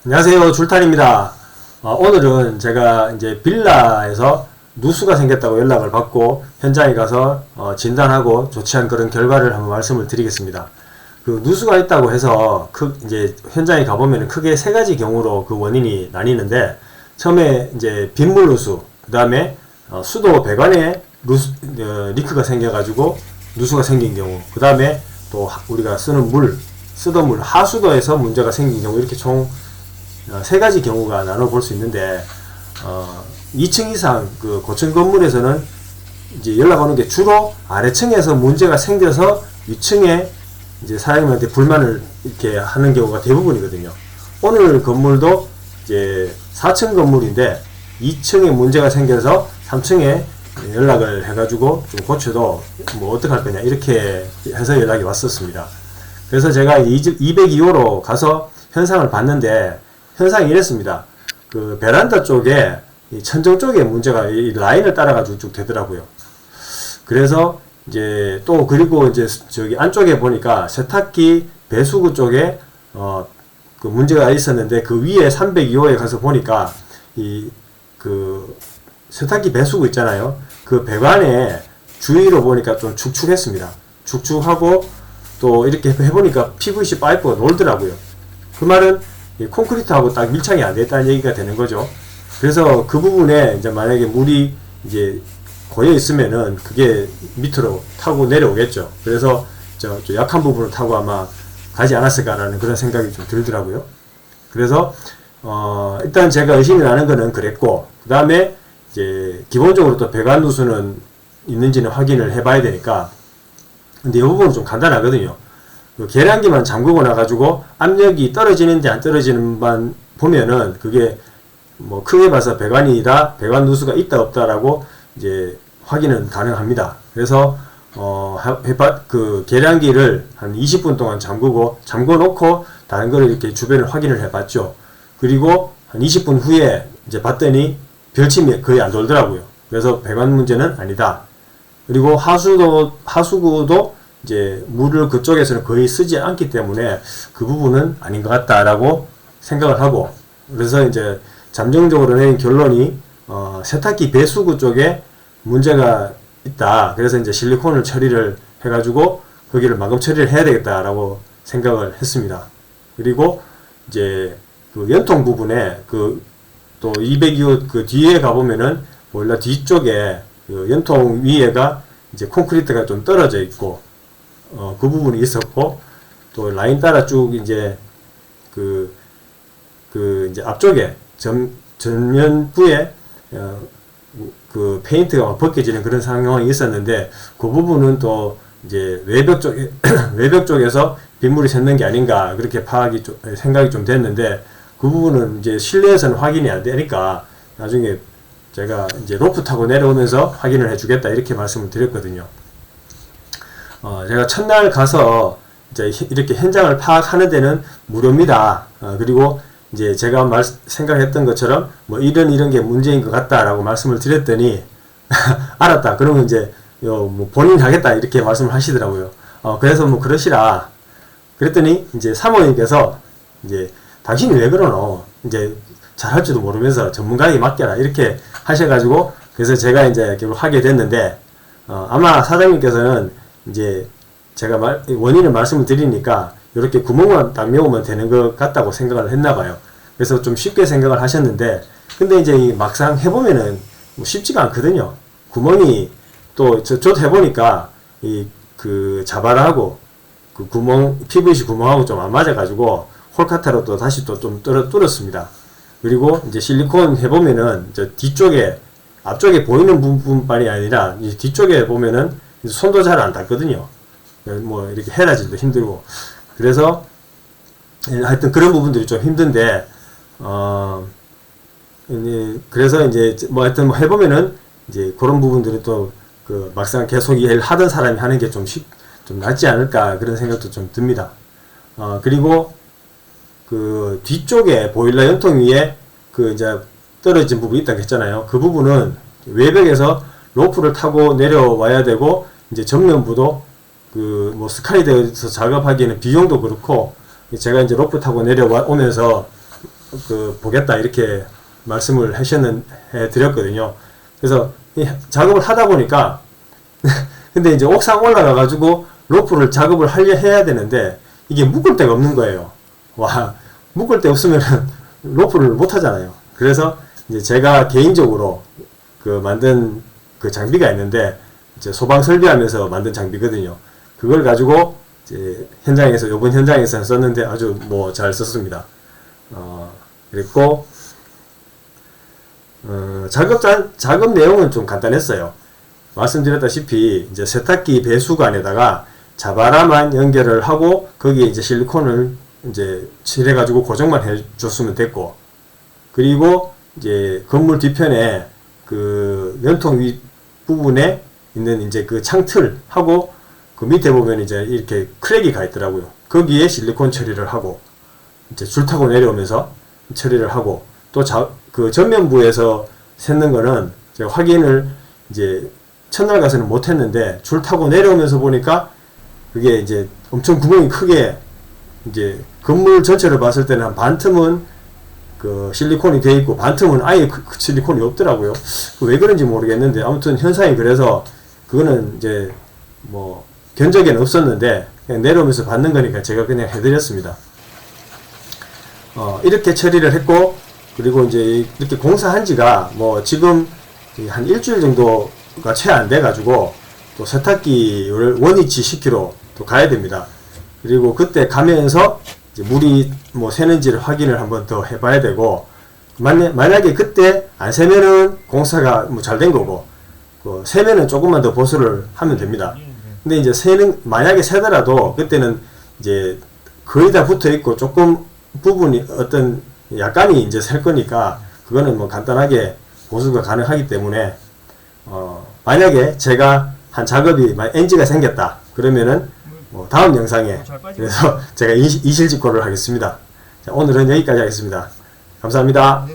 안녕하세요. 줄탄입니다. 오늘은 제가 이제 빌라에서 누수가 생겼다고 연락을 받고 현장에 가서 진단하고 조치한 그런 결과를 한번 말씀을 드리겠습니다. 그 누수가 있다고 해서 이제 현장에 가보면 크게 세 가지 경우로 그 원인이 나뉘는데, 처음에 이제 빗물 누수, 그 다음에 수도 배관에 리크가 생겨가지고 누수가 생긴 경우, 그 다음에 또 우리가 쓰는 쓰던 물 하수도에서 문제가 생긴 경우, 이렇게 총 세 가지 경우가 나눠 볼 수 있는데, 2층 이상 그 고층 건물에서는 이제 연락 오는 게 주로 아래층에서 문제가 생겨서 위층에 이제 사장님한테 불만을 이렇게 하는 경우가 대부분이거든요. 오늘 건물도 이제 4층 건물인데 2층에 문제가 생겨서 3층에 연락을 해가지고 좀 고쳐도 뭐 어떡할 거냐 이렇게 해서 연락이 왔었습니다. 그래서 제가 202호로 가서 현상을 봤는데, 현상이 이랬습니다. 그 베란다 쪽에 이 천정 쪽에 문제가 이 라인을 따라가지고 쭉 되더라고요. 그래서 이제 또 그리고 이제 저기 안쪽에 보니까 세탁기 배수구 쪽에 그 문제가 있었는데, 그 위에 302호에 가서 보니까 그 세탁기 배수구 있잖아요. 그 배관에 주위로 보니까 좀 축축했습니다. 축축하고 또 이렇게 해보니까 PVC 파이프가 놀더라고요. 그 말은 이 콘크리트하고 딱 밀착이 안 됐다는 얘기가 되는 거죠. 그래서 그 부분에 이제 만약에 물이 이제 고여 있으면은 그게 밑으로 타고 내려오겠죠. 그래서 저 약한 부분을 타고 아마 가지 않았을까라는 그런 생각이 좀 들더라고요. 그래서 일단 제가 의심이 나는 거는 그랬고, 그 다음에 이제 기본적으로 또 배관 누수는 있는지는 확인을 해봐야 되니까. 근데 이 부분은 좀 간단하거든요. 그 계량기만 잠그고 나가지고 압력이 떨어지는지 안 떨어지는만 보면은 그게 뭐 크게 봐서 배관이다, 배관 누수가 있다 없다라고 이제 확인은 가능합니다. 그래서 그 계량기를 한 20분 동안 잠궈 놓고 다른 거를 이렇게 주변을 확인을 해봤죠. 그리고 한 20분 후에 이제 봤더니 별침이 거의 안 돌더라고요. 그래서 배관 문제는 아니다. 그리고 하수구도 이제 물을 그쪽에서는 거의 쓰지 않기 때문에 그 부분은 아닌 것 같다라고 생각을 하고, 그래서 이제 잠정적으로 내린 결론이 세탁기 배수구 쪽에 문제가 있다. 그래서 이제 실리콘을 처리를 해가지고 거기를 마감 처리를 해야 되겠다라고 생각을 했습니다. 그리고 이제 그 연통 부분에 또 202호 그 뒤에 가보면은 보일러 뒤쪽에 그 연통 위에가 이제 콘크리트가 좀 떨어져 있고, 그 부분이 있었고, 또 라인 따라 쭉 이제 이제 앞쪽에 전면부에 그 페인트가 벗겨지는 그런 상황이 있었는데, 그 부분은 또 이제 외벽 쪽에서 빗물이 샜는 게 아닌가 그렇게 생각이 좀 됐는데, 그 부분은 이제 실내에서는 확인이 안 되니까 나중에 제가 이제 로프 타고 내려오면서 확인을 해주겠다 이렇게 말씀을 드렸거든요. 제가 첫날 가서 이제 이렇게 현장을 파악하는 데는 무료입니다. 그리고 이제 제가 생각했던 것처럼 뭐 이런 게 문제인 것 같다라고 말씀을 드렸더니 알았다. 그러면 이제 뭐 본인이 하겠다 이렇게 말씀을 하시더라고요. 그래서 뭐 그러시라. 그랬더니 이제 사모님께서 이제 당신이 왜 그러노? 이제 잘할지도 모르면서 전문가에게 맡겨라 이렇게 하셔가지고, 그래서 제가 이제 결국 하게 됐는데, 아마 사장님께서는 이제 제가 원인을 말씀을 드리니까 이렇게 구멍만 딱 메우면 되는 것 같다고 생각을 했나봐요. 그래서 좀 쉽게 생각을 하셨는데, 근데 이제 막상 해보면은 뭐 쉽지가 않거든요. 구멍이 또 저도 해보니까 그 자발하고 그 PVC 구멍하고 좀 안 맞아가지고 홀카타로 또 다시 또 좀 뚫었습니다. 그리고 이제 실리콘 해보면은 앞쪽에 보이는 부분만이 아니라 이 뒤쪽에 보면은 손도 잘 안 닿거든요. 뭐 이렇게 헤라질도 힘들고. 그래서 하여튼 그런 부분들이 좀 힘든데, 그래서 이제 뭐 하여튼 뭐 해보면은 이제 그런 부분들이 또 그 막상 계속 일을 하던 사람이 하는 게 좀 낫지 않을까 그런 생각도 좀 듭니다. 그리고 그 뒤쪽에 보일러 연통 위에 그 이제 떨어진 부분이 있다고 했잖아요. 그 부분은 외벽에서 로프를 타고 내려와야 되고, 이제 전면부도 그 뭐 스카이드에서 작업하기에는 비용도 그렇고, 제가 이제 로프 타고 내려오면서 보겠다 이렇게 말씀을 해 드렸거든요. 그래서 이 작업을 하다 보니까 근데 이제 옥상 올라가 가지고 로프를 작업을 해야 되는데 이게 묶을 데가 없는 거예요. 와, 묶을 데 없으면 로프를 못 하잖아요. 그래서 이제 제가 개인적으로 만든 장비가 있는데 이제 소방 설비하면서 만든 장비거든요. 그걸 가지고 이제 이번 현장에서 썼는데 아주 뭐 잘 썼습니다. 그리고 작업 내용은 좀 간단했어요. 말씀드렸다시피 이제 세탁기 배수관에다가 자바라만 연결을 하고 거기에 이제 실리콘을 이제 칠해가지고 고정만 해줬으면 됐고, 그리고 이제 건물 뒤편에 연통 위 부분에 있는 이제 창틀하고 그 밑에 보면 이제 이렇게 크랙이 가 있더라고요. 거기에 실리콘 처리를 하고 이제 줄 타고 내려오면서 처리를 하고, 또 전면부에서 샜는 거는 제가 확인을 이제 첫날 가서는 못 했는데 줄 타고 내려오면서 보니까 그게 이제 엄청 구멍이 크게 이제 건물 전체를 봤을 때는 한 반틈은 실리콘이 되어 있고 반틈은 아예 실리콘이 없더라고요. 왜 그런지 모르겠는데 아무튼 현상이 그래서 그거는 이제 뭐 견적에는 없었는데 그냥 내려오면서 받는 거니까 제가 그냥 해드렸습니다. 이렇게 처리를 했고, 그리고 이제 이렇게 공사한 지가 뭐 지금 한 일주일 정도가 채 안 돼가지고 또 세탁기를 원위치 시키러 또 가야 됩니다. 그리고 그때 가면서 이제 물이 뭐 새는지를 확인을 한번 더 해봐야 되고, 만약에 그때 안 새면은 공사가 뭐 잘 된 거고, 새면은 조금만 더 보수를 하면 됩니다. 근데 이제 만약에 새더라도 그때는 이제 거의 다 붙어 있고 조금 부분이 약간이 이제 셀 거니까 그거는 뭐 간단하게 보수가 가능하기 때문에 만약에 제가 한 작업이 NG가 생겼다 그러면은 다음 영상에 그래서 제가 이실직고를 하겠습니다. 자, 오늘은 여기까지 하겠습니다. 감사합니다.